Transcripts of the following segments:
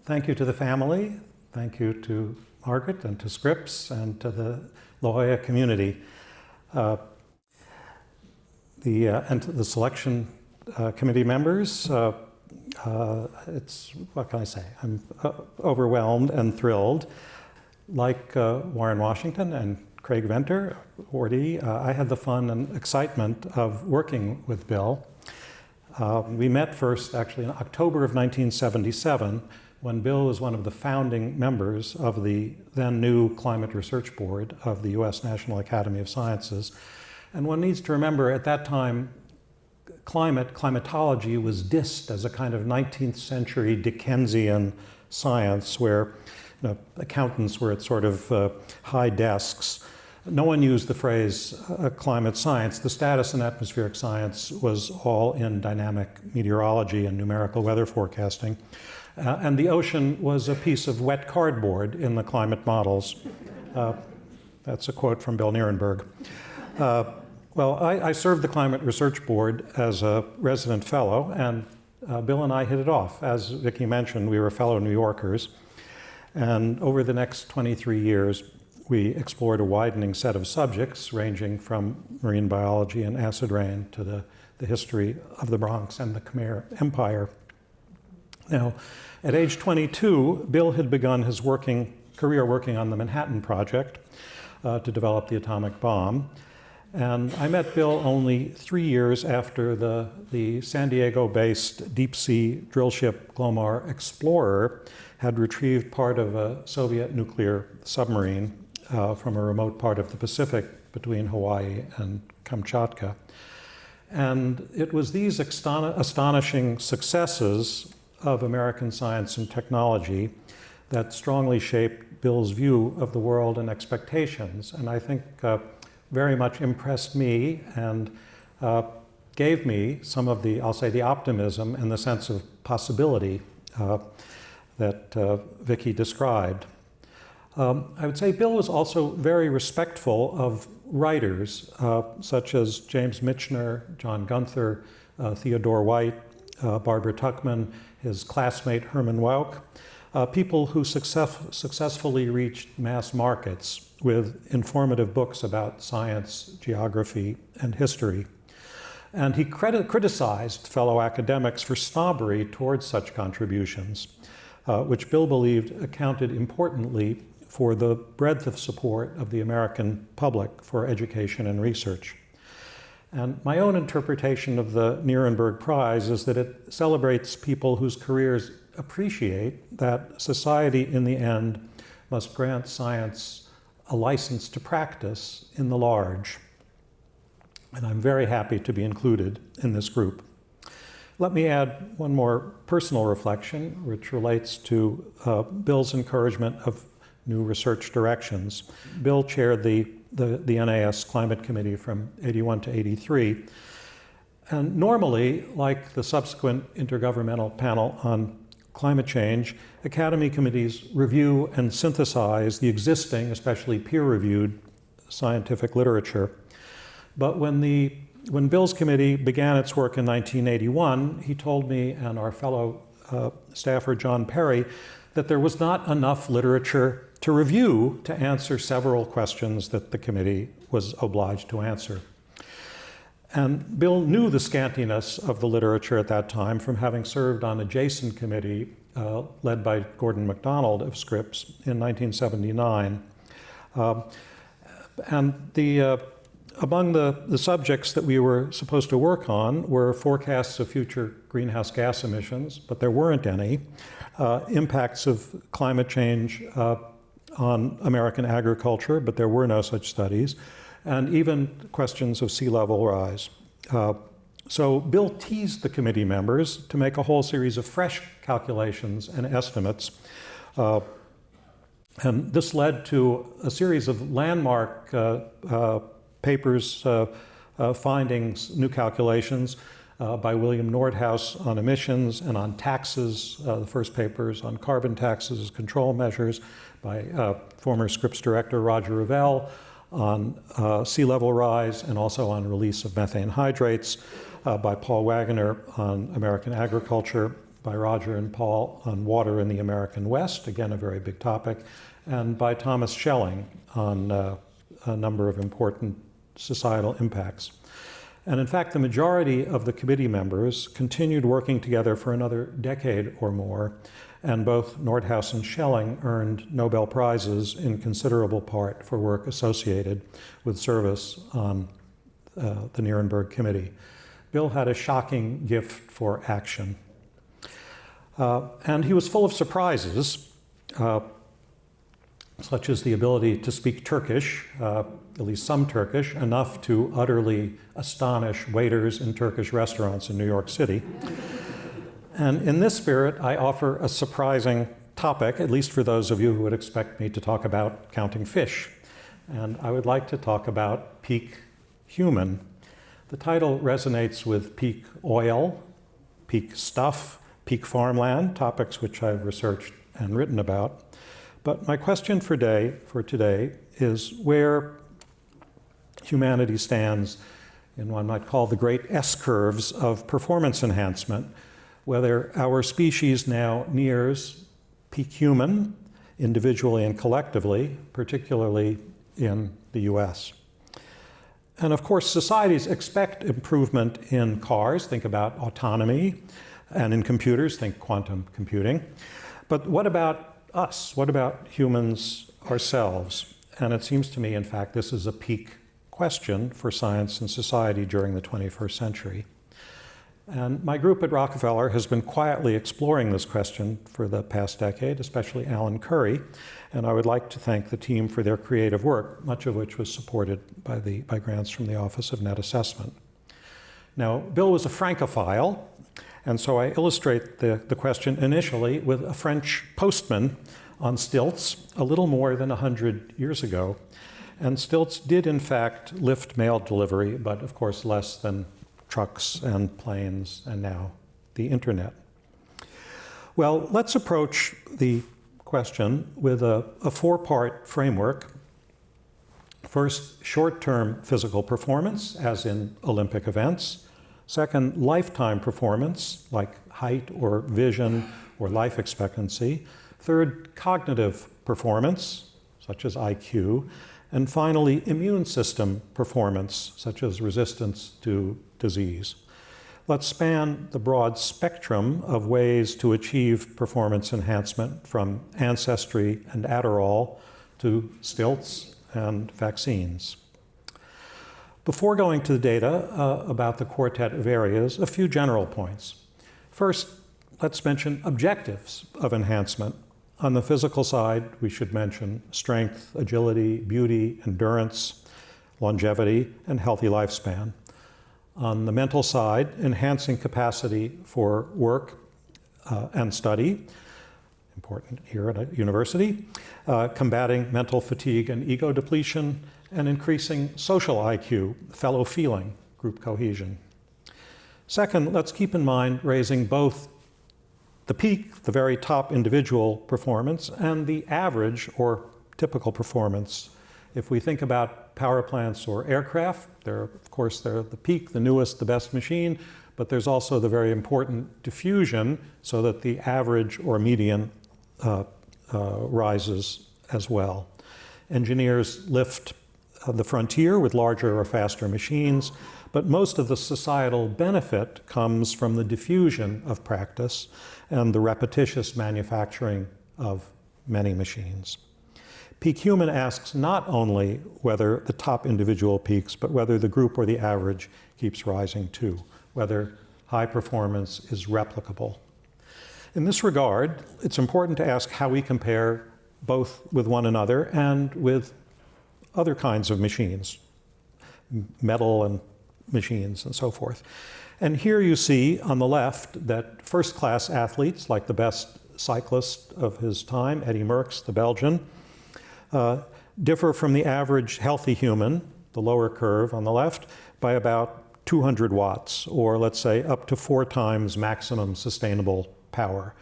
Thank you to the family. Thank you to Margaret and to Scripps and to the La Jolla community. And to the selection committee members. What can I say? I'm overwhelmed and thrilled. Like Warren Washington and Craig Venter, awardee, I had the fun and excitement of working with Bill. We met first actually in October of 1977, when Bill was one of the founding members of the then new Climate Research Board of the U.S. National Academy of Sciences. And one needs to remember at that time, climatology was dissed as a kind of 19th century Dickensian science where accountants were at sort of high desks. No one used the phrase climate science. The status in atmospheric science was all in dynamic meteorology and numerical weather forecasting. And the ocean was a piece of wet cardboard in the climate models. That's a quote from Bill Nierenberg. Well, I served the Climate Research Board as a resident fellow, and Bill and I hit it off. As Vicki mentioned, we were fellow New Yorkers. And over the next 23 years, we explored a widening set of subjects, ranging from marine biology and acid rain to the history of the Bronx and the Khmer Empire. Now, at age 22, Bill had begun his career working on the Manhattan Project to develop the atomic bomb. And I met Bill only 3 years after the San Diego-based deep-sea drill ship Glomar Explorer had retrieved part of a Soviet nuclear submarine from a remote part of the Pacific between Hawaii and Kamchatka. And it was these astonishing successes of American science and technology that strongly shaped Bill's view of the world and expectations. And I think very much impressed me and gave me some of the, I'll say, the optimism and the sense of possibility that Vicki described. I would say Bill was also very respectful of writers such as James Michener, John Gunther, Theodore White, Barbara Tuchman, his classmate Herman Wouk, people who successfully reached mass markets with informative books about science, geography, and history. And he criticized fellow academics for snobbery towards such contributions, which Bill believed accounted importantly for the breadth of support of the American public for education and research. And my own interpretation of the Nierenberg Prize is that it celebrates people whose careers appreciate that society in the end must grant science a license to practice in the large. And I'm very happy to be included in this group. Let me add one more personal reflection, which relates to Bill's encouragement of new research directions. Bill chaired the NAS Climate Committee from 81 to 83. And normally, like the subsequent Intergovernmental Panel on Climate Change, Academy committees review and synthesize the existing, especially peer-reviewed, scientific literature. But when Bill's committee began its work in 1981, he told me and our fellow staffer John Perry that there was not enough literature to review to answer several questions that the committee was obliged to answer. And Bill knew the scantiness of the literature at that time from having served on a adjacent committee led by Gordon MacDonald of Scripps in 1979. And among the subjects that we were supposed to work on were forecasts of future greenhouse gas emissions, but there weren't any, impacts of climate change on American agriculture, but there were no such studies, and even questions of sea level rise. So Bill teased the committee members to make a whole series of fresh calculations and estimates. And this led to a series of landmark papers, findings, new calculations by William Nordhaus on emissions and on taxes, the first papers on carbon taxes, control measures by former Scripps director Roger Revelle, on sea level rise and also on release of methane hydrates, by Paul Wagner on American agriculture, by Roger and Paul on water in the American West, again a very big topic, and by Thomas Schelling on a number of important societal impacts. And in fact, the majority of the committee members continued working together for another decade or more, and both Nordhaus and Schelling earned Nobel Prizes in considerable part for work associated with service on the Nierenberg Committee. Bill had a shocking gift for action. And he was full of surprises, such as the ability to speak Turkish, at least some Turkish, enough to utterly astonish waiters in Turkish restaurants in New York City. And in this spirit, I offer a surprising topic, at least for those of you who would expect me to talk about counting fish. And I would like to talk about peak human. The title resonates with peak oil, peak stuff, peak farmland, topics which I've researched and written about. But my question for today is where humanity stands in what one might call the great S-curves of performance enhancement, whether our species now nears peak human, individually and collectively, particularly in the US. And of course, societies expect improvement in cars, think about autonomy, and in computers, think quantum computing. But what about us? What about humans ourselves? And it seems to me, in fact, this is a peak question for science and society during the 21st century. And my group at Rockefeller has been quietly exploring this question for the past decade, especially Alan Curry, and I would like to thank the team for their creative work, much of which was supported by grants from the Office of Net Assessment. Now, Bill was a Francophile, and so I illustrate the question initially with a French postman on stilts a little more than 100 years ago. And stilts did, in fact, lift mail delivery, but of course less than trucks and planes and now the internet. Well, let's approach the question with a four-part framework. First, short-term physical performance, as in Olympic events. Second, lifetime performance, like height or vision or life expectancy. Third, cognitive performance, such as IQ. And finally, immune system performance, such as resistance to disease. Let's span the broad spectrum of ways to achieve performance enhancement, from ancestry and Adderall to stilts and vaccines. Before going to the data about the quartet of areas, a few general points. First, let's mention objectives of enhancement. On the physical side, we should mention strength, agility, beauty, endurance, longevity, and healthy lifespan. On the mental side, enhancing capacity for work and study, important here at a university, combating mental fatigue and ego depletion, and increasing social IQ, fellow feeling, group cohesion. Second, let's keep in mind raising both the peak, the very top individual performance, and the average or typical performance. If we think about power plants or aircraft, they're the peak, the newest, the best machine, but there's also the very important diffusion so that the average or median rises as well. Engineers lift the frontier with larger or faster machines, but most of the societal benefit comes from the diffusion of practice and the repetitious manufacturing of many machines. Peak human asks not only whether the top individual peaks, but whether the group or the average keeps rising too, whether high performance is replicable. In this regard, it's important to ask how we compare both with one another and with other kinds of machines, metal and machines and so forth. And here you see on the left that first-class athletes, like the best cyclist of his time, Eddy Merckx, the Belgian, differ from the average healthy human, the lower curve on the left, by about 200 watts, or let's say up to 4 times maximum sustainable power.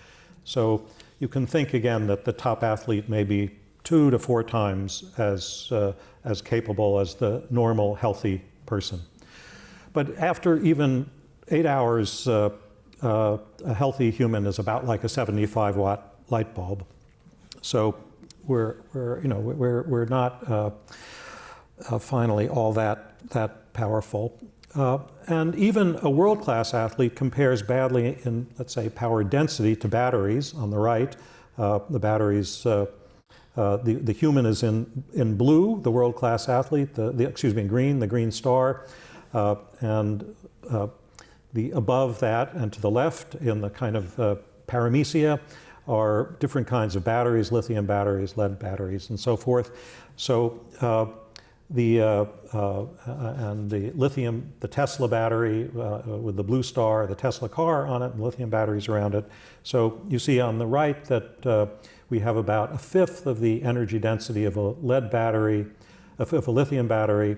So you can think again that the top athlete may be 2 to 4 times as capable as the normal healthy person. But after even 8 hours, a healthy human is about like a 75-watt light bulb. So we're not finally all that powerful. And even a world-class athlete compares badly in, let's say, power density to batteries on the right. The batteries, the human is in blue, the world-class athlete, in green, the green star, and the above that and to the left in the kind of paramecia are different kinds of batteries, lithium batteries, lead batteries, and so forth. So and the lithium, the Tesla battery with the blue star, the Tesla car on it, and lithium batteries around it. So you see on the right that we have about a fifth of the energy density of a lead battery, of a lithium battery,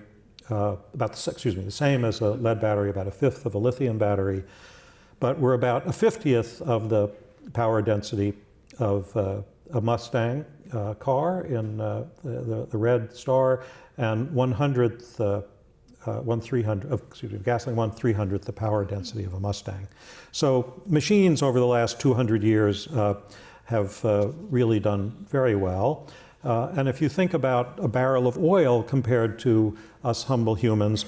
the same as a lead battery, about a fifth of a lithium battery, but we're about a 50th of the power density of a Mustang car in the red star, and 1/300th, gasoline 1/300th the power density of a Mustang. So machines over the last 200 years have really done very well. And if you think about a barrel of oil compared to us humble humans,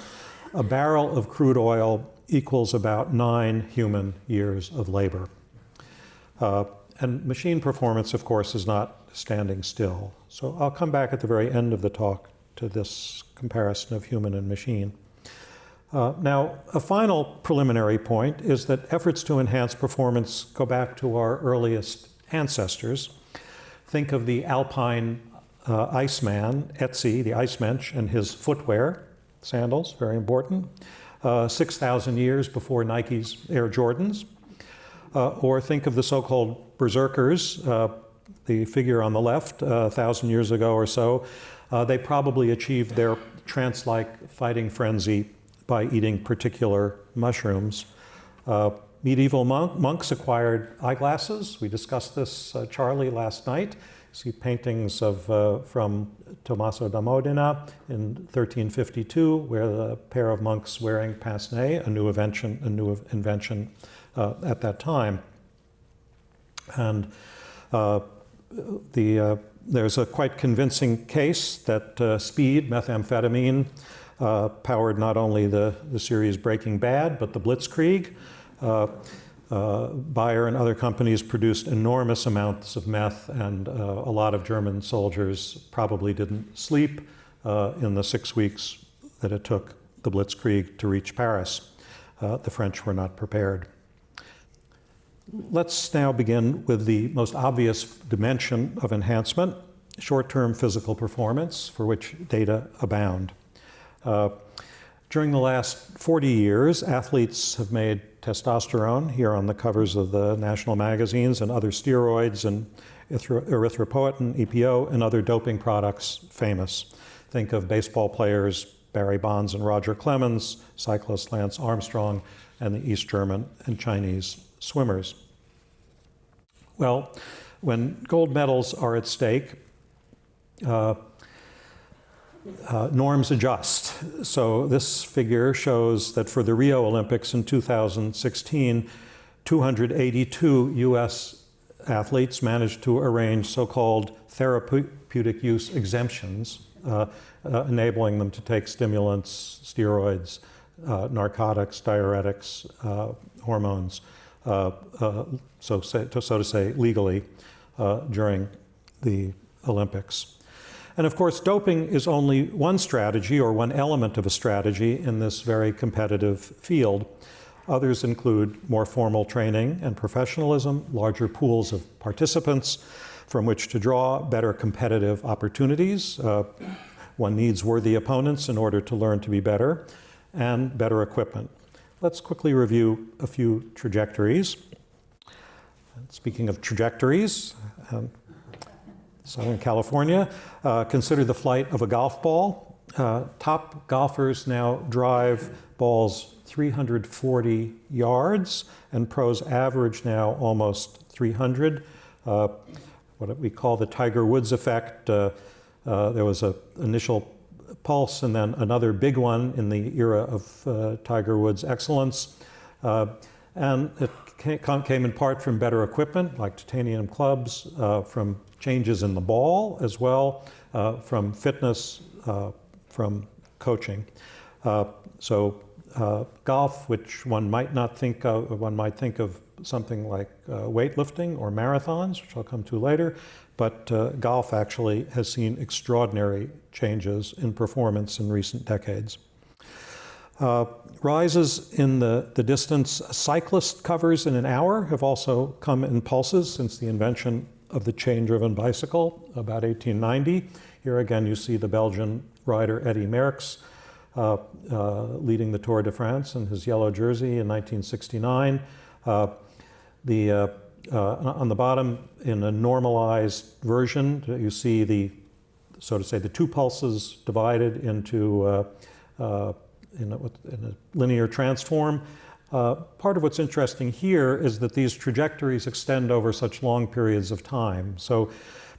a barrel of crude oil equals about 9 human years of labor. And machine performance, of course, is not standing still. So I'll come back at the very end of the talk to this comparison of human and machine. Now, a final preliminary point is that efforts to enhance performance go back to our earliest ancestors. Think of the Alpine Iceman, Ötzi, the ice mensch, and his footwear, sandals, very important, 6,000 years before Nike's Air Jordans. Or think of the so-called berserkers, the figure on the left, 1,000 years ago or so. They probably achieved their trance-like fighting frenzy by eating particular mushrooms. Medieval monks acquired eyeglasses. We discussed this, Charlie, last night. See paintings from Tommaso da Modena in 1352, where the pair of monks wearing pince-nez, a new invention at that time. And there's a quite convincing case that speed, methamphetamine, powered not only the series Breaking Bad, but the Blitzkrieg. Bayer and other companies produced enormous amounts of meth, and a lot of German soldiers probably didn't sleep in the 6 weeks that it took the Blitzkrieg to reach Paris. The French were not prepared. Let's now begin with the most obvious dimension of enhancement, short-term physical performance, for which data abound. During the last 40 years, athletes have made testosterone, here on the covers of the national magazines, and other steroids and erythropoietin, EPO, and other doping products famous. Think of baseball players Barry Bonds and Roger Clemens, cyclist Lance Armstrong, and the East German and Chinese swimmers. Well, when gold medals are at stake, norms adjust. So this figure shows that for the Rio Olympics in 2016, 282 US athletes managed to arrange so-called therapeutic use exemptions, enabling them to take stimulants, steroids, narcotics, diuretics, hormones, so to say, legally during the Olympics. And of course, doping is only one strategy or one element of a strategy in this very competitive field. Others include more formal training and professionalism, larger pools of participants from which to draw, better competitive opportunities. One needs worthy opponents in order to learn to be better, and better equipment. Let's quickly review a few trajectories. Speaking of trajectories, Southern California, consider the flight of a golf ball. Top golfers now drive balls 340 yards, and pros average now almost 300. what we call the Tiger Woods effect. There was an initial pulse and then another big one in the era of Tiger Woods' excellence. And it came in part from better equipment, like titanium clubs, from changes in the ball as well, from fitness, from coaching. Golf, which one might not think of, one might think of something like weightlifting or marathons, which I'll come to later, but golf actually has seen extraordinary changes in performance in recent decades. Rises in the distance cyclist covers in an hour have also come in pulses since the invention of the chain-driven bicycle about 1890. Here again you see the Belgian rider Eddy Merckx leading the Tour de France in his yellow jersey in 1969. On the bottom, in a normalized version, you see the, so to say, the two pulses divided into in a linear transform. Part of what's interesting here is that these trajectories extend over such long periods of time. So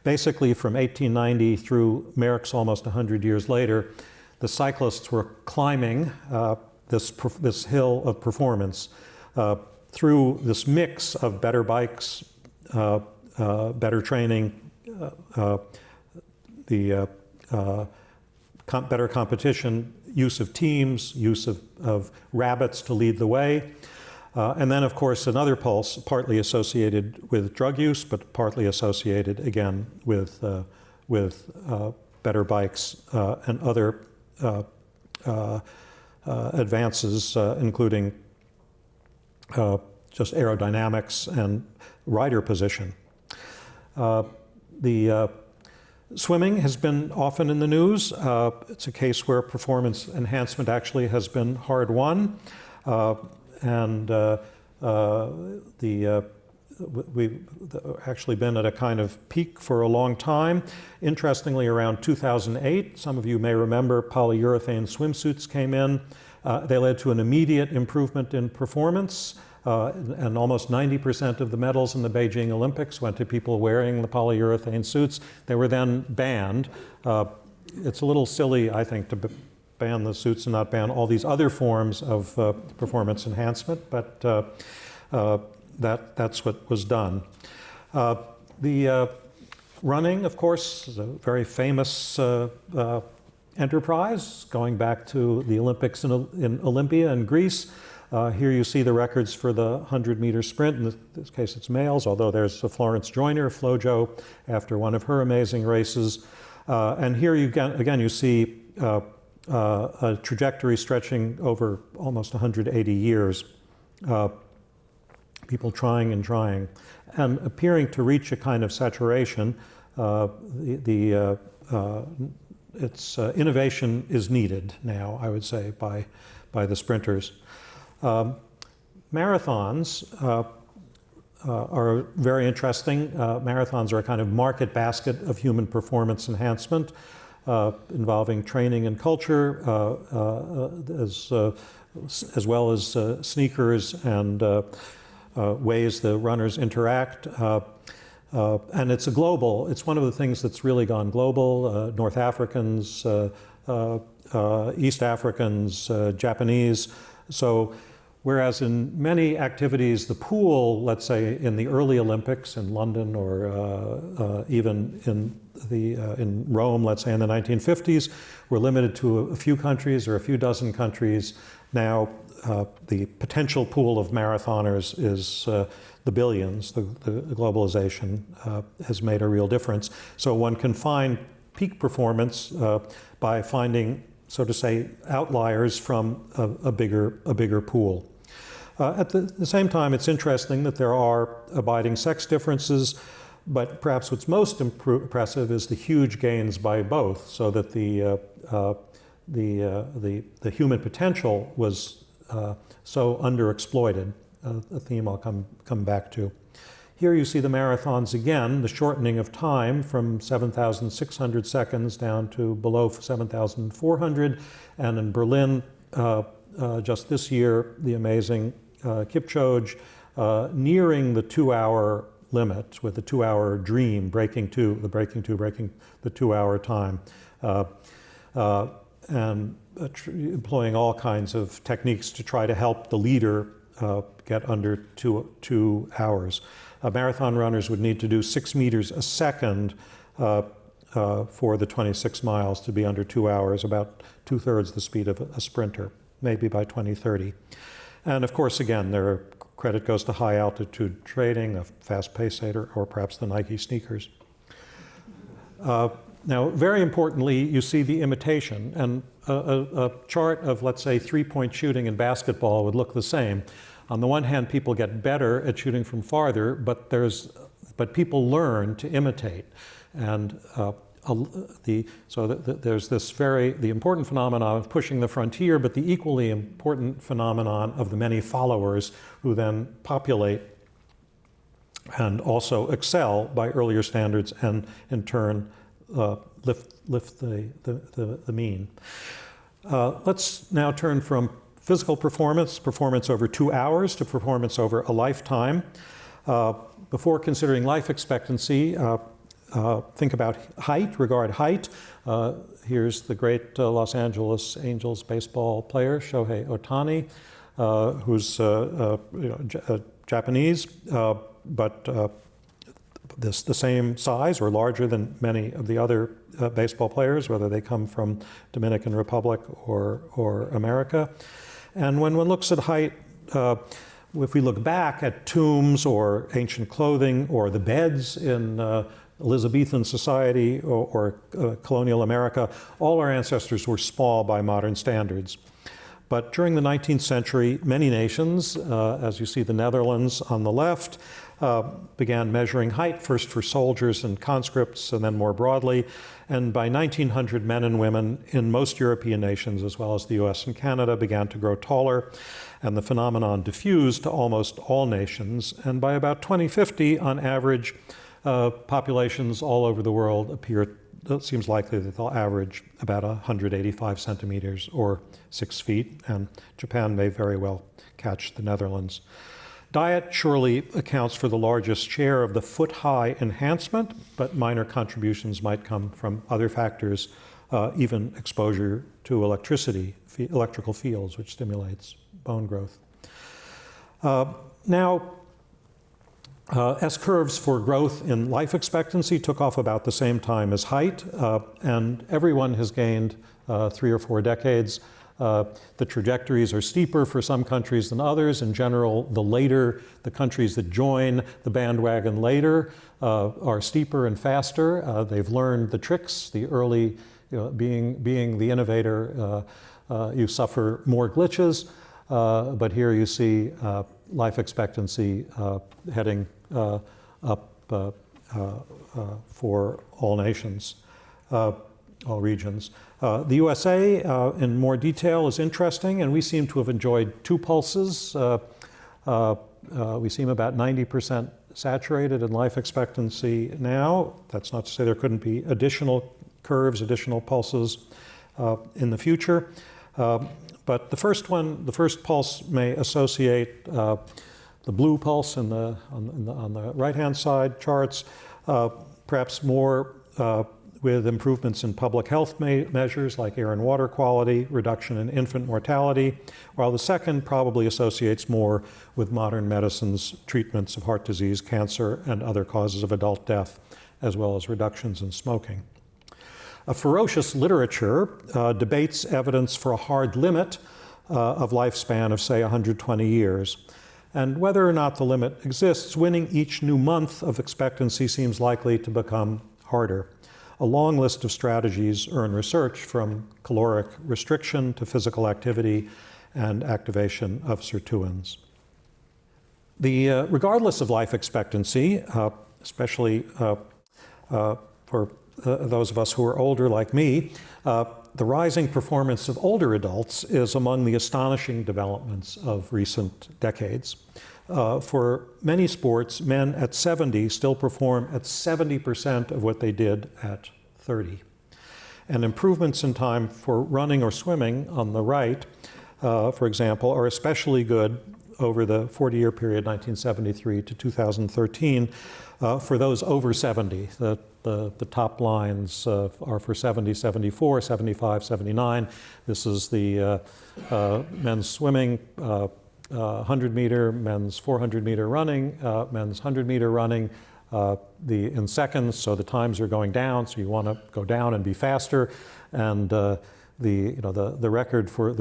basically from 1890 through Merckx almost 100 years later, the cyclists were climbing this hill of performance through this mix of better bikes, better training, better competition, use of teams, use of rabbits to lead the way. And then, of course, another pulse, partly associated with drug use, but partly associated, again, with better bikes and other advances, including just aerodynamics and rider position. Swimming has been often in the news. It's a case where performance enhancement actually has been hard won. We've actually been at a kind of peak for a long time. Interestingly, around 2008, some of you may remember polyurethane swimsuits came in. They led to an immediate improvement in performance. And almost 90% of the medals in the Beijing Olympics went to people wearing the polyurethane suits. They were then banned. It's a little silly, I think, to ban the suits and not ban all these other forms of performance enhancement, but that's what was done. The running, of course, is a very famous enterprise going back to the Olympics in Olympia in Greece. Here you see the records for the 100-meter sprint. In this case, it's males, although there's a Florence Joyner, Flojo, after one of her amazing races. And here you again you see a trajectory stretching over almost 180 years. People trying and trying, and appearing to reach a kind of saturation. Its innovation is needed now, I would say, by the sprinters. Marathons are very interesting. Marathons are a kind of market basket of human performance enhancement, involving training and culture, as well as sneakers and ways the runners interact. And it's it's one of the things that's really gone global. North Africans, East Africans, Japanese. So whereas in many activities, the pool, let's say in the early Olympics in London or even in Rome, let's say in the 1950s, were limited to a few countries or a few dozen countries. Now the potential pool of marathoners is the billions. The globalization has made a real difference. So one can find peak performance by finding, so to say, outliers from a bigger pool. At the same time, it's interesting that there are abiding sex differences, but perhaps what's most impressive is the huge gains by both, so that the human potential was so underexploited, a theme I'll come back to. Here you see the marathons again, the shortening of time from 7,600 seconds down to below 7,400. And in Berlin, just this year, the amazing Kipchoge nearing the 2-hour limit, with the 2-hour dream breaking the 2-hour time, and employing all kinds of techniques to try to help the leader get under 2 hours. Marathon runners would need to do 6 meters a second for the 26 miles to be under 2 hours, about 2/3 the speed of a sprinter, maybe by 2030. And of course, again, credit goes to high altitude trading, a fast pace or perhaps the Nike sneakers. Now, very importantly, you see the imitation, and a chart of, let's say, 3-point shooting in basketball would look the same. On the one hand, people get better at shooting from farther, but people learn to imitate. And there's the important phenomenon of pushing the frontier, but the equally important phenomenon of the many followers who then populate and also excel by earlier standards, and in turn lift the mean. Let's now turn from physical performance over 2 hours, to performance over a lifetime. Before considering life expectancy, think about height, regard height. Here's the great Los Angeles Angels baseball player, Shohei Ohtani, who's Japanese, but the same size or larger than many of the other baseball players, whether they come from Dominican Republic or America. And when one looks at height, if we look back at tombs or ancient clothing or the beds in Elizabethan society or colonial America, all our ancestors were small by modern standards. But during the 19th century, many nations, as you see the Netherlands on the left, began measuring height, first for soldiers and conscripts, and then more broadly. And by 1900, men and women in most European nations, as well as the US and Canada, began to grow taller, and the phenomenon diffused to almost all nations. And by about 2050, on average, populations all over the world it seems likely that they'll average about 185 centimeters or 6 feet, and Japan may very well catch the Netherlands. Diet surely accounts for the largest share of the foot-high enhancement, but minor contributions might come from other factors, even exposure to electrical fields, which stimulates bone growth. S-curves for growth in life expectancy took off about the same time as height, and everyone has gained 3 or 4 decades. The trajectories are steeper for some countries than others. In general, the countries that join the bandwagon later are steeper and faster. They've learned the tricks. The early, being the innovator, you suffer more glitches. But here you see life expectancy heading up for all nations, all regions. The USA, in more detail, is interesting, and we seem to have enjoyed 2 pulses. We seem about 90% saturated in life expectancy now. That's not to say there couldn't be additional curves, additional pulses in the future. But the first pulse may associate the blue pulse on the right-hand side charts, perhaps more with improvements in public health measures like air and water quality, reduction in infant mortality, while the second probably associates more with modern medicine's treatments of heart disease, cancer, and other causes of adult death, as well as reductions in smoking. A ferocious literature debates evidence for a hard limit of lifespan of, say, 120 years. And whether or not the limit exists, winning each new month of expectancy seems likely to become harder. A long list of strategies earn research, from caloric restriction to physical activity and activation of sirtuins. Regardless of life expectancy, especially for those of us who are older like me, the rising performance of older adults is among the astonishing developments of recent decades. For many sports, men at 70 still perform at 70% of what they did at 30. And improvements in time for running or swimming on the right, for example, are especially good over the 40-year period, 1973 to 2013, for those over 70. The top lines are for 70, 74, 75, 79. This is the men's swimming, 100-meter, men's 400-meter running, men's 100-meter running, in seconds, so the times are going down, so you want to go down and be faster. And the records for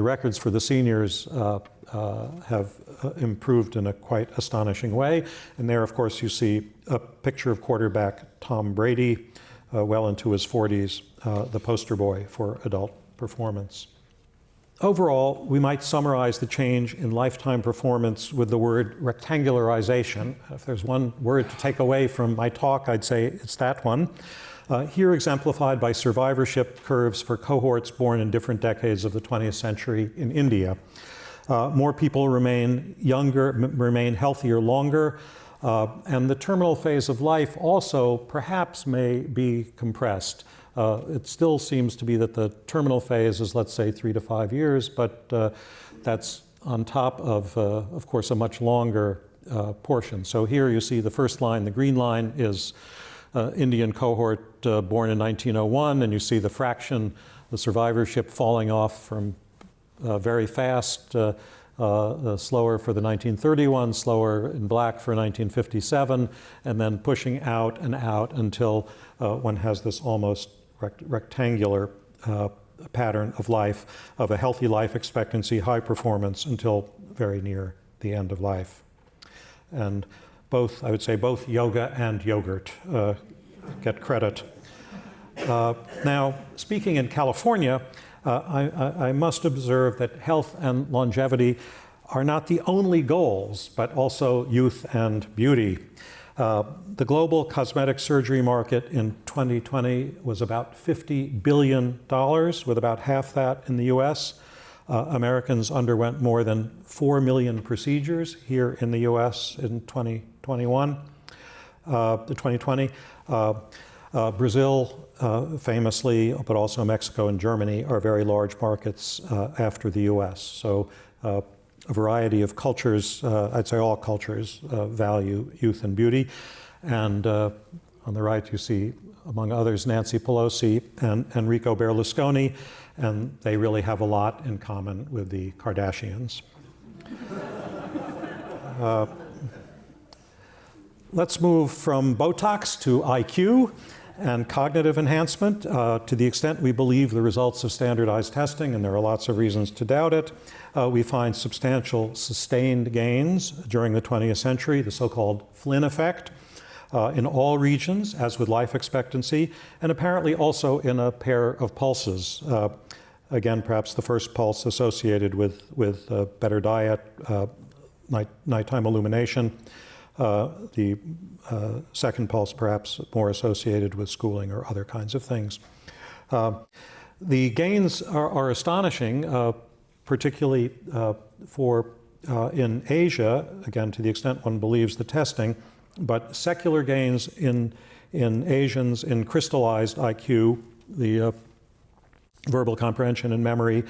the seniors have improved in a quite astonishing way. And there, of course, you see a picture of quarterback Tom Brady, well into his 40s, the poster boy for adult performance. Overall, we might summarize the change in lifetime performance with the word rectangularization. If there's one word to take away from my talk, I'd say it's that one. Here exemplified by survivorship curves for cohorts born in different decades of the 20th century in India. More people remain younger, remain healthier longer, and the terminal phase of life also perhaps may be compressed. It still seems to be that the terminal phase is, let's say, 3 to 5 years, but that's on top of course, a much longer portion. So here you see the first line, the green line is Indian cohort born in 1901, and you see the fraction, the survivorship falling off from very fast, slower for the 1931, slower in black for 1957, and then pushing out and out until one has this almost rectangular pattern of life, of a healthy life expectancy, high performance until very near the end of life. And both, I would say, both yoga and yogurt get credit. Now, speaking in California, I must observe that health and longevity are not the only goals, but also youth and beauty. The global cosmetic surgery market in 2020 was about $50 billion, with about half that in the US. Americans underwent more than 4 million procedures here in the US in 2020. Brazil, famously, but also Mexico and Germany are very large markets after the US. So a variety of cultures, I'd say all cultures, value youth and beauty. And on the right you see, among others, Nancy Pelosi and Enrico Berlusconi, and they really have a lot in common with the Kardashians. Let's move from Botox to IQ and cognitive enhancement. To the extent we believe the results of standardized testing, and there are lots of reasons to doubt it, we find substantial sustained gains during the 20th century, the so-called Flynn effect, in all regions, as with life expectancy, and apparently also in a pair of pulses. Again, perhaps the first pulse associated with better diet, nighttime illumination. The second pulse perhaps more associated with schooling or other kinds of things. The gains are astonishing, particularly in Asia, again, to the extent one believes the testing, but secular gains in Asians in crystallized IQ, the verbal comprehension and memory,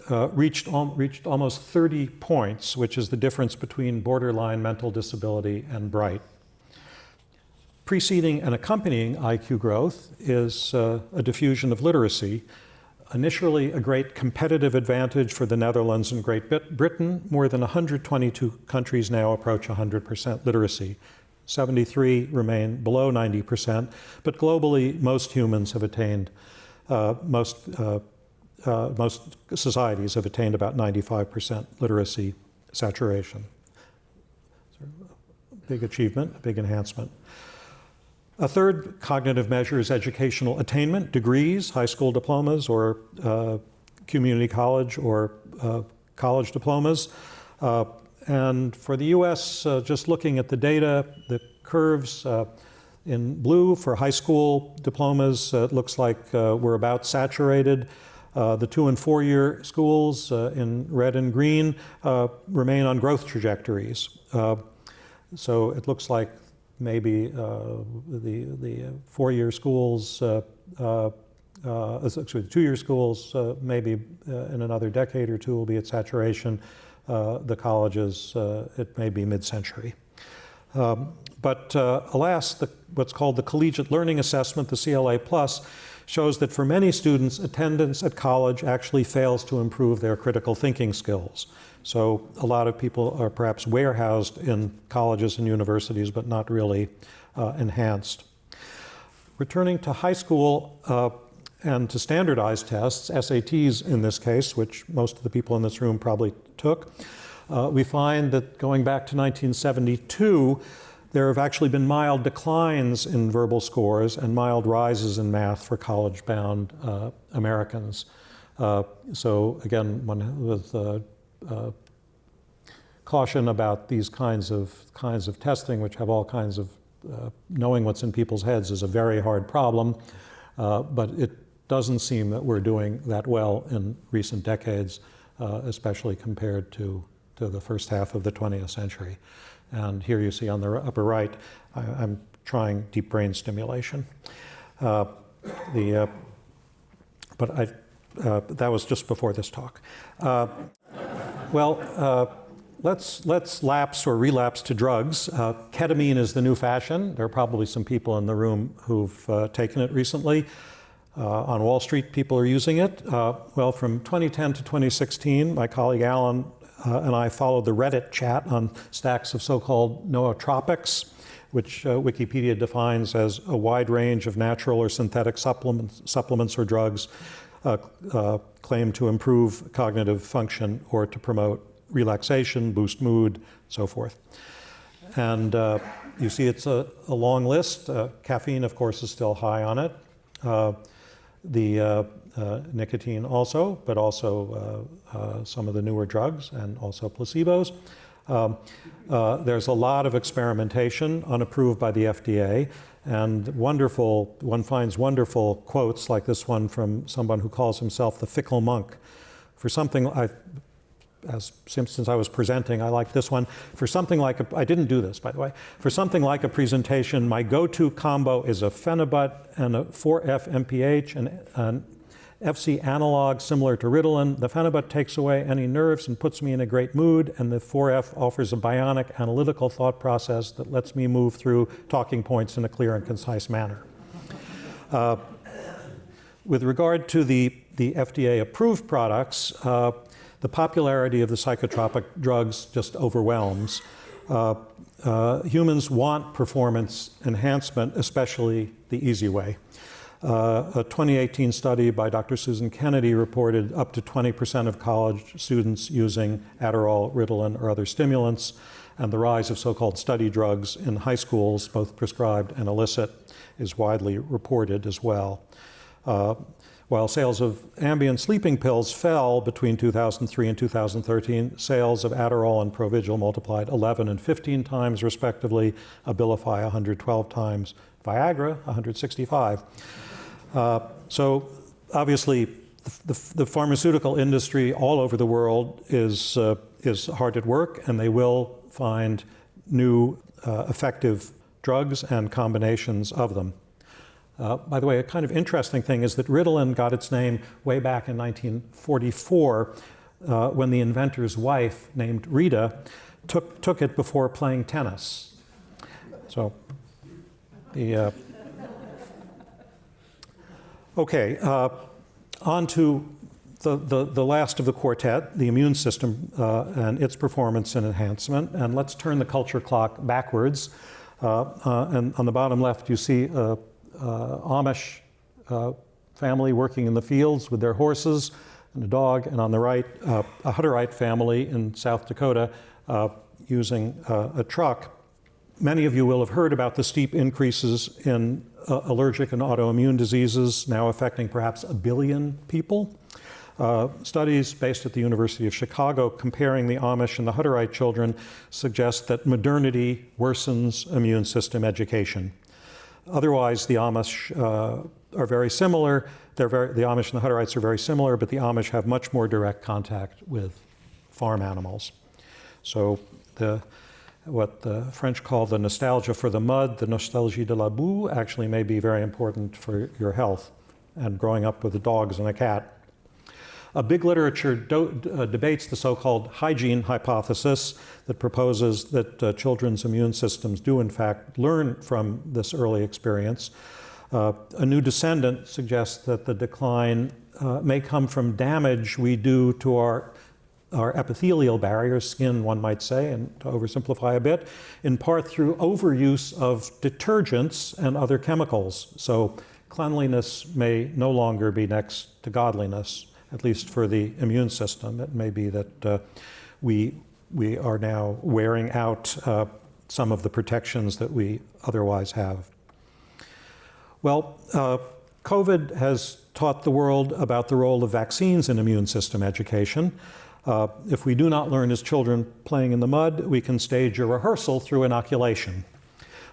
reached almost 30 points, which is the difference between borderline mental disability and bright. Preceding and accompanying IQ growth is a diffusion of literacy. Initially a great competitive advantage for the Netherlands and Great Britain, more than 122 countries now approach 100% literacy. 73 remain below 90%, but globally most humans have attained, most societies have attained about 95% literacy saturation. So a big achievement, a big enhancement. A third cognitive measure is educational attainment, degrees, high school diplomas, or community college or college diplomas. And for the US, just looking at the data, the curves in blue for high school diplomas, it looks like we're about saturated. The 2- and 4-year schools in red and green remain on growth trajectories. So it looks like maybe the 4-year schools, the 2-year schools, maybe in another decade or two will be at saturation. the colleges, it may be mid-century. But alas, what's called the Collegiate Learning Assessment, the CLA+, shows that for many students, attendance at college actually fails to improve their critical thinking skills. So a lot of people are perhaps warehoused in colleges and universities, but not really enhanced. Returning to high school and to standardized tests, SATs in this case, which most of the people in this room probably took, we find that going back to 1972, there have actually been mild declines in verbal scores and mild rises in math for college-bound Americans. So again, one with caution about these kinds of testing, which have all kinds of knowing what's in people's heads is a very hard problem, but it doesn't seem that we're doing that well in recent decades, especially compared to the first half of the 20th century. And here you see on the upper right, I'm trying deep brain stimulation. But that was just before this talk. Let's lapse or relapse to drugs. Ketamine is the new fashion. There are probably some people in the room who've taken it recently. On Wall Street, people are using it. Well, from 2010 to 2016, my colleague Alan and I followed the Reddit chat on stacks of so-called nootropics, which Wikipedia defines as a wide range of natural or synthetic supplements or drugs claimed to improve cognitive function or to promote relaxation, boost mood, so forth. And you see it's a long list. Caffeine, of course, is still high on it. Nicotine also, but also some of the newer drugs and also placebos. There's a lot of experimentation unapproved by the FDA, and one finds wonderful quotes like this one from someone who calls himself the fickle monk. For something since I was presenting, I like this one. For something like I didn't do this, by the way. For something like a presentation, my go-to combo is a phenibut and a 4-FMPH and an FC analog similar to Ritalin. The phenibut takes away any nerves and puts me in a great mood, and the 4F offers a bionic analytical thought process that lets me move through talking points in a clear and concise manner. With regard to the FDA-approved products, the popularity of the psychotropic drugs just overwhelms. Humans want performance enhancement, especially the easy way. A 2018 study by Dr. Susan Kennedy reported up to 20% of college students using Adderall, Ritalin, or other stimulants, and the rise of so-called study drugs in high schools, both prescribed and illicit, is widely reported as well. While sales of Ambien sleeping pills fell between 2003 and 2013, sales of Adderall and Provigil multiplied 11 and 15 times, respectively, Abilify 112 times, Viagra 165. So obviously, the pharmaceutical industry all over the world is hard at work, and they will find new effective drugs and combinations of them. By the way, a kind of interesting thing is that Ritalin got its name way back in 1944 when the inventor's wife, named Rita, took it before playing tennis. So, on to the last of the quartet, the immune system and its performance and enhancement. And let's turn the culture clock backwards. And on the bottom left, you see Amish family working in the fields with their horses and a dog, and on the right, a Hutterite family in South Dakota using a truck. Many of you will have heard about the steep increases in allergic and autoimmune diseases, now affecting perhaps 1 billion people. Studies based at the University of Chicago comparing the Amish and the Hutterite children suggest that modernity worsens immune system education. Otherwise, the Amish are very similar. The Amish and the Hutterites are very similar, but the Amish have much more direct contact with farm animals. So what the French call the nostalgia for the mud, the nostalgie de la boue, actually may be very important for your health and growing up with the dogs and a cat. A big literature debates the so-called hygiene hypothesis that proposes that children's immune systems do in fact learn from this early experience. A new descendant suggests that the decline may come from damage we do to our epithelial barriers, skin one might say, and to oversimplify a bit, in part through overuse of detergents and other chemicals. So cleanliness may no longer be next to godliness, at least for the immune system. It may be that we are now wearing out some of the protections that we otherwise have. Well, COVID has taught the world about the role of vaccines in immune system education. If we do not learn as children playing in the mud, we can stage a rehearsal through inoculation.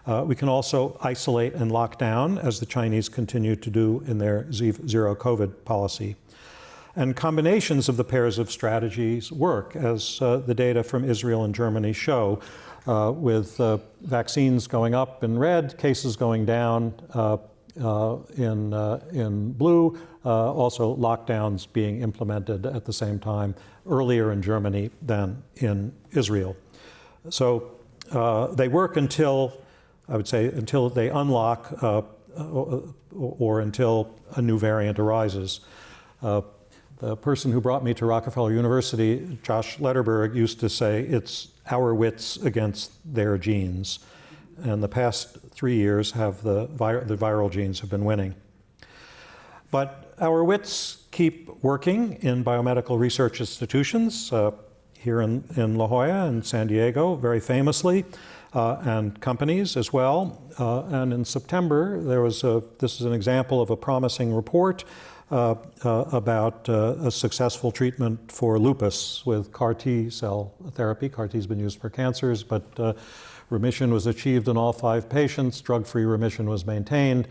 We can also isolate and lock down, as the Chinese continue to do in their zero COVID policy. And combinations of the pairs of strategies work, as the data from Israel and Germany show, with vaccines going up in red, cases going down in blue, also lockdowns being implemented at the same time, earlier in Germany than in Israel. So they work until, I would say, until they unlock or until a new variant arises. The person who brought me to Rockefeller University, Josh Lederberg, used to say, it's our wits against their genes. And the past 3 years have the viral genes have been winning. But our wits keep working in biomedical research institutions, here in La Jolla and San Diego, very famously, and companies as well. And in September, there was this is an example of a promising report about a successful treatment for lupus with CAR T cell therapy. CAR T has been used for cancers, but remission was achieved in all 5 patients. Drug-free remission was maintained.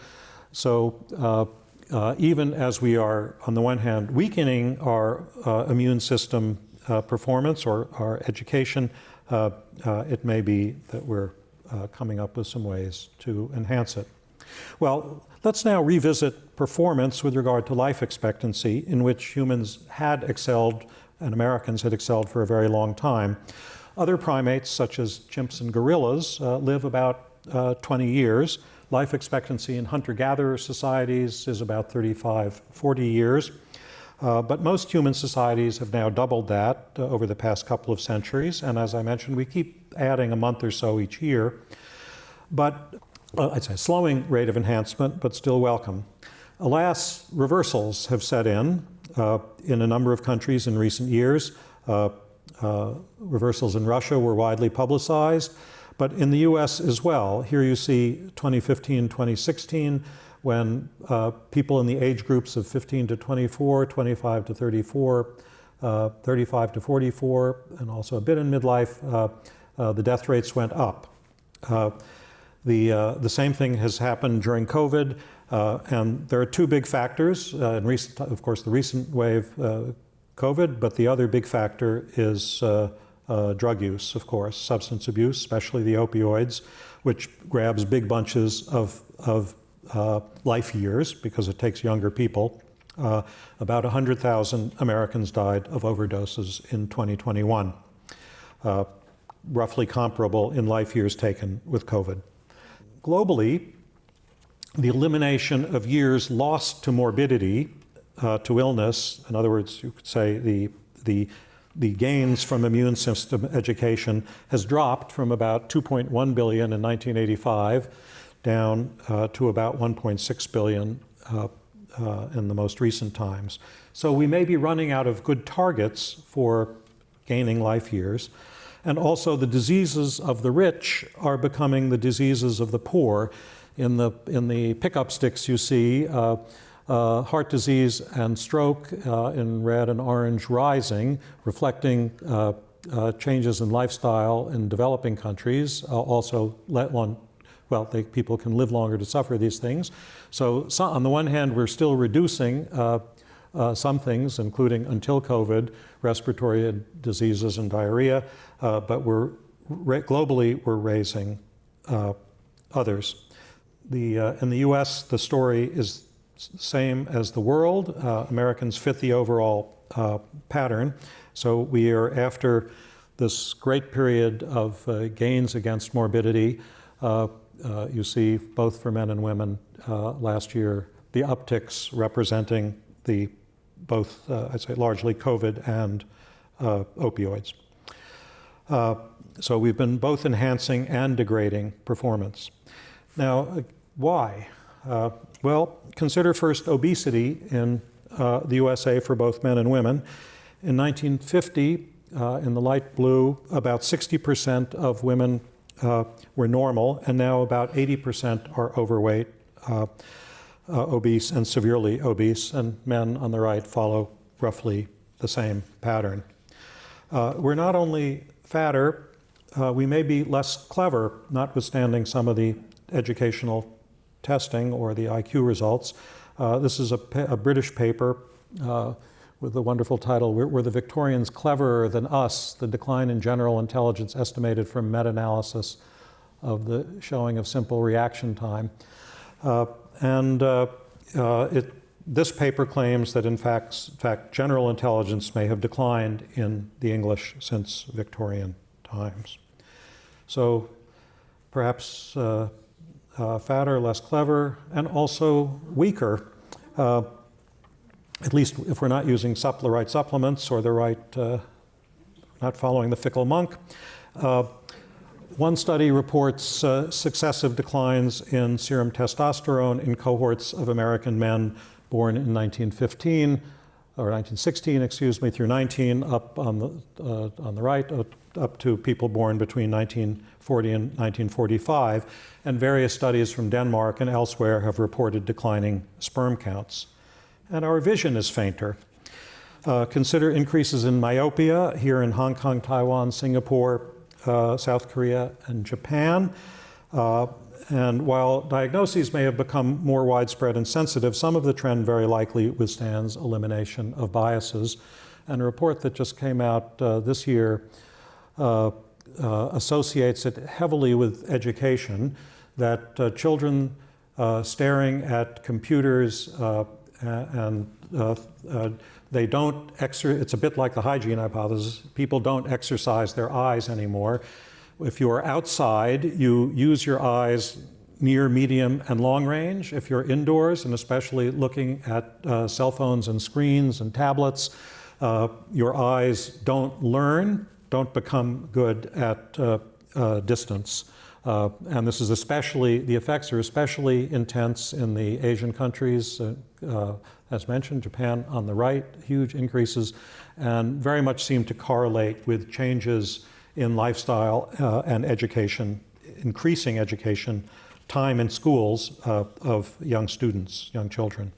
So even as we are, on the one hand, weakening our immune system performance or our education, it may be that we're coming up with some ways to enhance it. Well, let's now revisit performance with regard to life expectancy, in which humans had excelled and Americans had excelled for a very long time. Other primates, such as chimps and gorillas, live about 20 years. Life expectancy in hunter-gatherer societies is about 35, 40 years. But most human societies have now doubled that over the past couple of centuries. And as I mentioned, we keep adding a month or so each year. But I'd say a slowing rate of enhancement, but still welcome. Alas, reversals have set in a number of countries in recent years. Reversals in Russia were widely publicized, but in the US as well. Here you see 2015, 2016, when people in the age groups of 15 to 24, 25 to 34, 35 to 44, and also a bit in midlife, the death rates went up. The same thing has happened during COVID, and there are 2 big factors. Of course, the recent wave, COVID, but the other big factor is drug use, of course, substance abuse, especially the opioids, which grabs big bunches of life years because it takes younger people. About 100,000 Americans died of overdoses in 2021, roughly comparable in life years taken with COVID. Globally, the elimination of years lost to morbidity, to illness, in other words, you could say the gains from immune system education has dropped from about 2.1 billion in 1985 down to about 1.6 billion in the most recent times. So we may be running out of good targets for gaining life years. And also the diseases of the rich are becoming the diseases of the poor. In the pickup sticks you see heart disease and stroke in red and orange rising, reflecting changes in lifestyle in developing countries. People can live longer to suffer these things. So on the one hand, we're still reducing some things, including, until COVID, respiratory diseases and diarrhea, but globally we're raising others. In the US, the story is same as the world. Americans fit the overall pattern. So we are after this great period of gains against morbidity. You see both for men and women last year, the upticks representing the both, I'd say, largely COVID and opioids. So we've been both enhancing and degrading performance. Now, why? Well, consider first obesity in the USA for both men and women. In 1950, in the light blue, about 60% of women were normal, and now about 80% are overweight, obese, and severely obese, and men on the right follow roughly the same pattern. We're not only fatter, we may be less clever, notwithstanding some of the educational testing or the IQ results. This is a British paper with the wonderful title, Were the Victorians Cleverer Than Us? The Decline in General Intelligence Estimated from Meta-Analysis of the Showing of Simple Reaction Time. This paper claims that in fact general intelligence may have declined in the English since Victorian times. So perhaps fatter, less clever, and also weaker, at least if we're not using the right supplements or the right, not following the fickle monk. One study reports successive declines in serum testosterone in cohorts of American men born in 1915, or 1916, excuse me, through 19, up on the right, up to people born between 1940 and 1945. And various studies from Denmark and elsewhere have reported declining sperm counts. And our vision is fainter. Consider increases in myopia here in Hong Kong, Taiwan, Singapore, South Korea, and Japan. And while diagnoses may have become more widespread and sensitive, some of the trend very likely withstands elimination of biases. And a report that just came out this year associates it heavily with education, that children staring at computers they don't it's a bit like the hygiene hypothesis. People don't exercise their eyes anymore. If you're outside, you use your eyes near, medium, and long range. If you're indoors, and especially looking at cell phones and screens and tablets, your eyes don't learn, don't become good at distance. And this is especially, the effects are especially intense in the Asian countries, as mentioned, Japan on the right, huge increases, and very much seem to correlate with changes in lifestyle and education, increasing education, time in schools of young students, young children.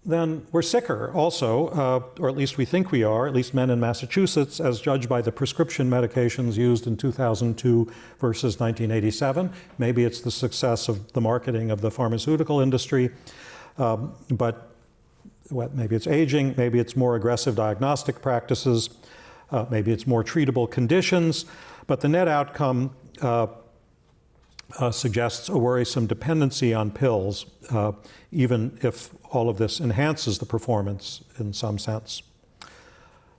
Then we're sicker also, or at least we think we are, at least men in Massachusetts, as judged by the prescription medications used in 2002 versus 1987. Maybe it's the success of the marketing of the pharmaceutical industry, but maybe it's aging, maybe it's more aggressive diagnostic practices, maybe it's more treatable conditions, but the net outcome suggests a worrisome dependency on pills, even if all of this enhances the performance in some sense.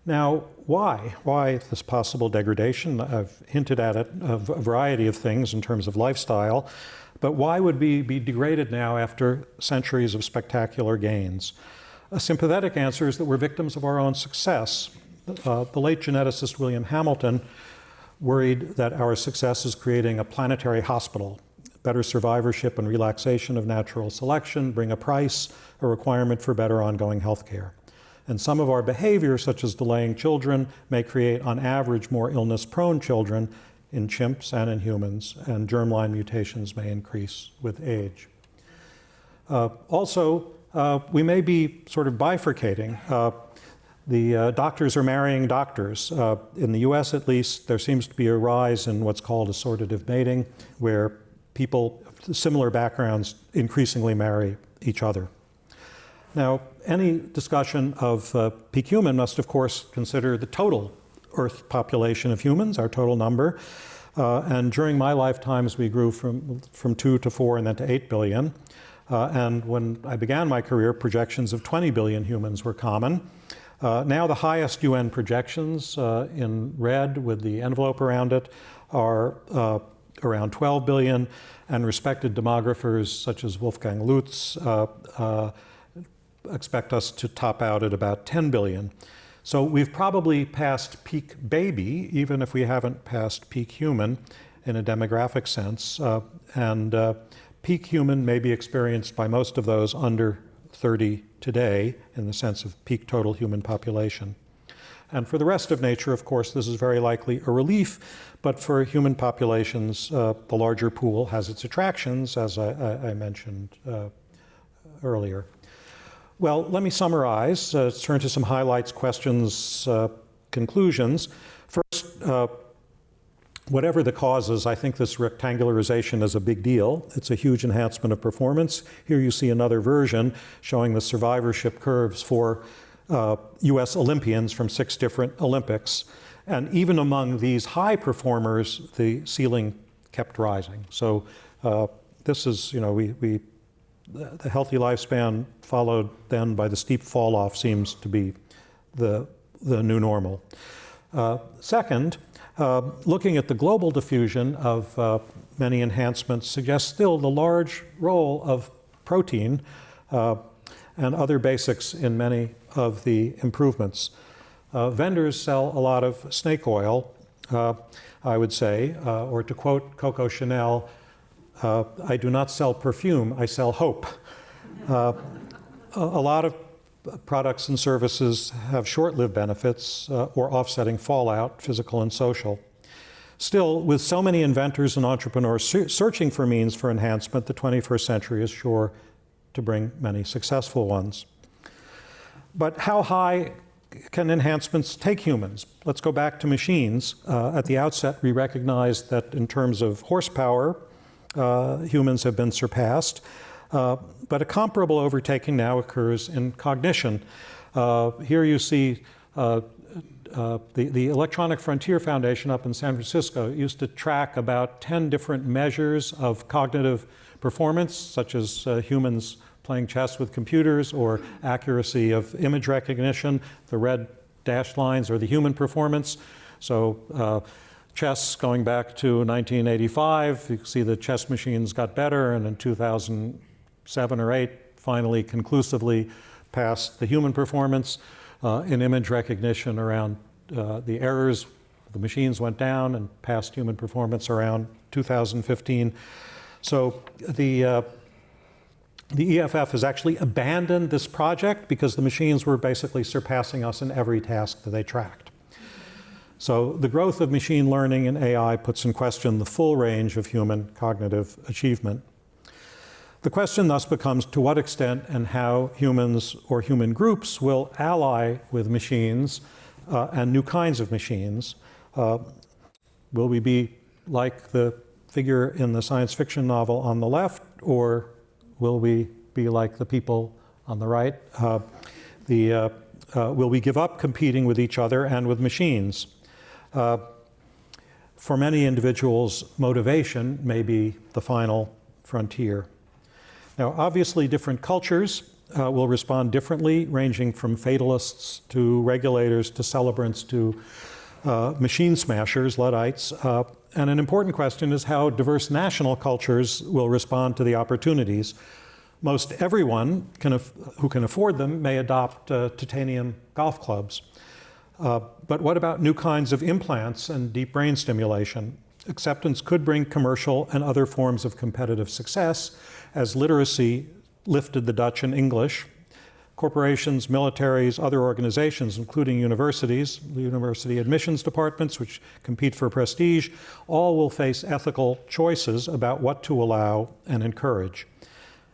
Now, why? Why this possible degradation? I've hinted at it, a variety of things in terms of lifestyle, but why would we be degraded now after centuries of spectacular gains? A sympathetic answer is that we're victims of our own success. The late geneticist William Hamilton worried that our success is creating a planetary hospital, better survivorship and relaxation of natural selection, bring a price, a requirement for better ongoing health care. And some of our behaviors, such as delaying children, may create, on average, more illness-prone children in chimps and in humans, and germline mutations may increase with age. Also, we may be sort of bifurcating. The doctors are marrying doctors. In the US, at least, there seems to be a rise in what's called assortative mating, where people of similar backgrounds increasingly marry each other. Now, any discussion of peak human must, of course, consider the total Earth population of humans, our total number. And during my lifetimes, we grew from 2 to 4 and then to 8 billion. And when I began my career, projections of 20 billion humans were common. Now the highest UN projections in red with the envelope around it are around 12 billion, and respected demographers such as Wolfgang Lutz expect us to top out at about 10 billion. So we've probably passed peak baby, even if we haven't passed peak human in a demographic sense. Peak human may be experienced by most of those under 30 today in the sense of peak total human population. And for the rest of nature, of course, this is very likely a relief, but for human populations, the larger pool has its attractions, as I mentioned earlier. Well, let me summarize, turn to some highlights, questions, conclusions. First, whatever the causes, I think this rectangularization is a big deal. It's a huge enhancement of performance. Here you see another version showing the survivorship curves for US Olympians from 6 different Olympics. And even among these high performers, the ceiling kept rising. So this is, the healthy lifespan followed then by the steep fall off seems to be the new normal. Second, looking at the global diffusion of many enhancements suggests still the large role of protein and other basics in many of the improvements. Vendors sell a lot of snake oil, I would say, or to quote Coco Chanel, I do not sell perfume, I sell hope. A lot of products and services have short-lived benefits or offsetting fallout, physical and social. Still, with so many inventors and entrepreneurs searching for means for enhancement, the 21st century is sure to bring many successful ones. But how high can enhancements take humans? Let's go back to machines. At the outset, we recognized that in terms of horsepower, humans have been surpassed. But a comparable overtaking now occurs in cognition. Here you see the Electronic Frontier Foundation up in San Francisco used to track about 10 different measures of cognitive performance, such as humans playing chess with computers or accuracy of image recognition. The red dashed lines are the human performance. So chess going back to 1985, you can see the chess machines got better, and in 2007 or 8, finally conclusively passed the human performance. In image recognition around the errors, the machines went down and passed human performance around 2015. So the EFF has actually abandoned this project because the machines were basically surpassing us in every task that they tracked. So the growth of machine learning and AI puts in question the full range of human cognitive achievement. The question thus becomes to what extent and how humans or human groups will ally with machines and new kinds of machines. Will we be like the figure in the science fiction novel on the left, or will we be like the people on the right? Will we give up competing with each other and with machines? For many individuals, motivation may be the final frontier. Now, obviously, different cultures will respond differently, ranging from fatalists to regulators to celebrants to machine smashers, Luddites. And an important question is how diverse national cultures will respond to the opportunities. Most everyone who can afford them may adopt titanium golf clubs. But what about new kinds of implants and deep brain stimulation? Acceptance could bring commercial and other forms of competitive success, as literacy lifted the Dutch and English. Corporations, militaries, other organizations, including universities, the university admissions departments, which compete for prestige, all will face ethical choices about what to allow and encourage.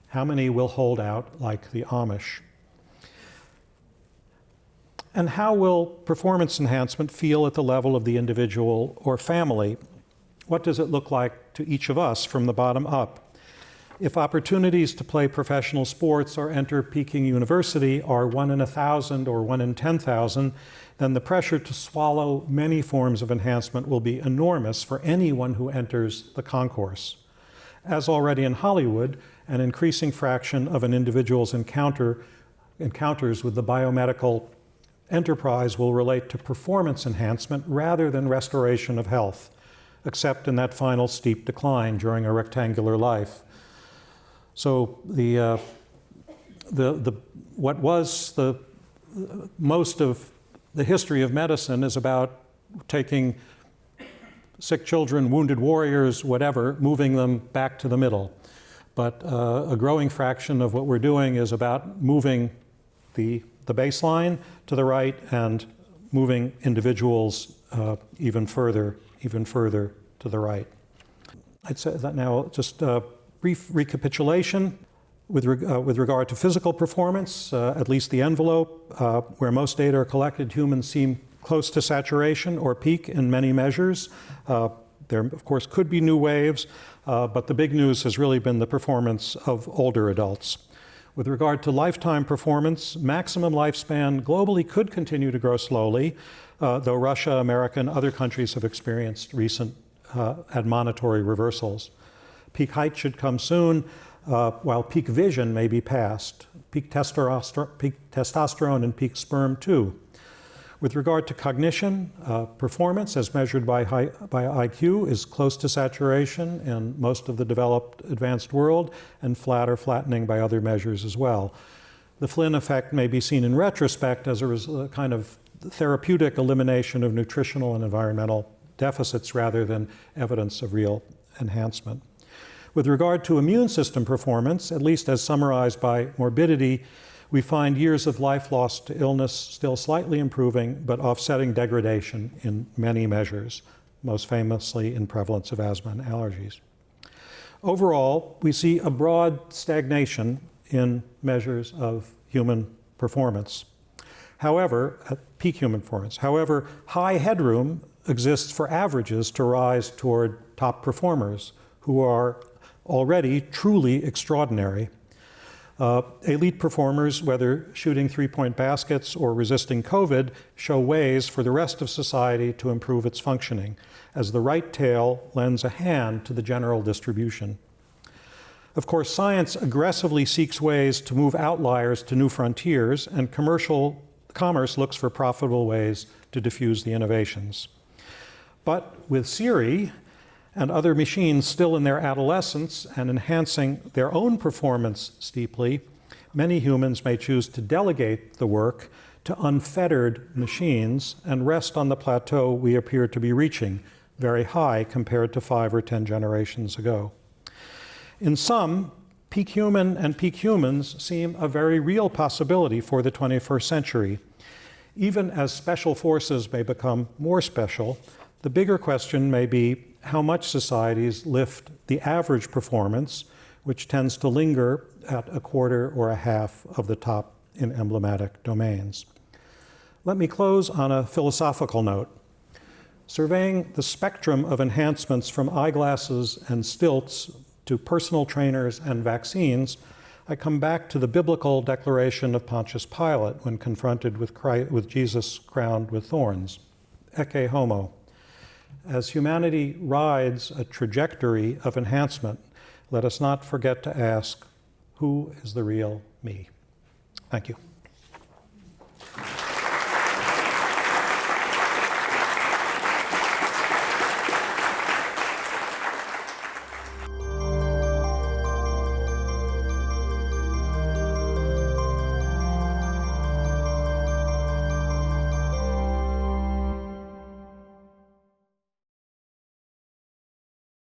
How many will hold out like the Amish? And how will performance enhancement feel at the level of the individual or family? What does it look like to each of us from the bottom up? If opportunities to play professional sports or enter Peking University are 1 in 1,000 or 1 in 10,000, then the pressure to swallow many forms of enhancement will be enormous for anyone who enters the concourse. As already in Hollywood, an increasing fraction of an individual's encounters with the biomedical enterprise will relate to performance enhancement rather than restoration of health, except in that final steep decline during a rectangular life. So what was most of the history of medicine is about taking sick children, wounded warriors, whatever, moving them back to the middle. But a growing fraction of what we're doing is about moving the baseline to the right and moving individuals even further to the right. I'd say that now, just a brief recapitulation. With regard to physical performance, at least the envelope, where most data are collected, humans seem close to saturation or peak in many measures. There, of course, could be new waves, but the big news has really been the performance of older adults. With regard to lifetime performance, maximum lifespan globally could continue to grow slowly, though Russia, America, and other countries have experienced recent admonitory reversals. Peak height should come soon, while peak vision may be past. Peak testosterone and peak sperm too. With regard to cognition, performance as measured by IQ is close to saturation in most of the developed advanced world, and flat or flattening by other measures as well. The Flynn effect may be seen in retrospect as a kind of therapeutic elimination of nutritional and environmental deficits rather than evidence of real enhancement. With regard to immune system performance, at least as summarized by morbidity, we find years of life lost to illness still slightly improving, but offsetting degradation in many measures, most famously in prevalence of asthma and allergies. Overall, we see a broad stagnation in measures of human performance. However, at peak human performance. However, high headroom exists for averages to rise toward top performers who are already truly extraordinary. Elite performers, whether shooting three-point baskets or resisting COVID, show ways for the rest of society to improve its functioning, as the right tail lends a hand to the general distribution. Of course, science aggressively seeks ways to move outliers to new frontiers, and commerce looks for profitable ways to diffuse the innovations. But with Siri and other machines still in their adolescence and enhancing their own performance steeply, many humans may choose to delegate the work to unfettered machines and rest on the plateau we appear to be reaching, very high compared to 5 or 10 generations ago. In sum, peak human and peak humans seem a very real possibility for the 21st century. Even as special forces may become more special, the bigger question may be how much societies lift the average performance, which tends to linger at a quarter or a half of the top in emblematic domains. Let me close on a philosophical note. Surveying the spectrum of enhancements from eyeglasses and stilts to personal trainers and vaccines, I come back to the biblical declaration of Pontius Pilate when confronted with Jesus crowned with thorns. Ecce homo. As humanity rides a trajectory of enhancement, let us not forget to ask, who is the real me? Thank you.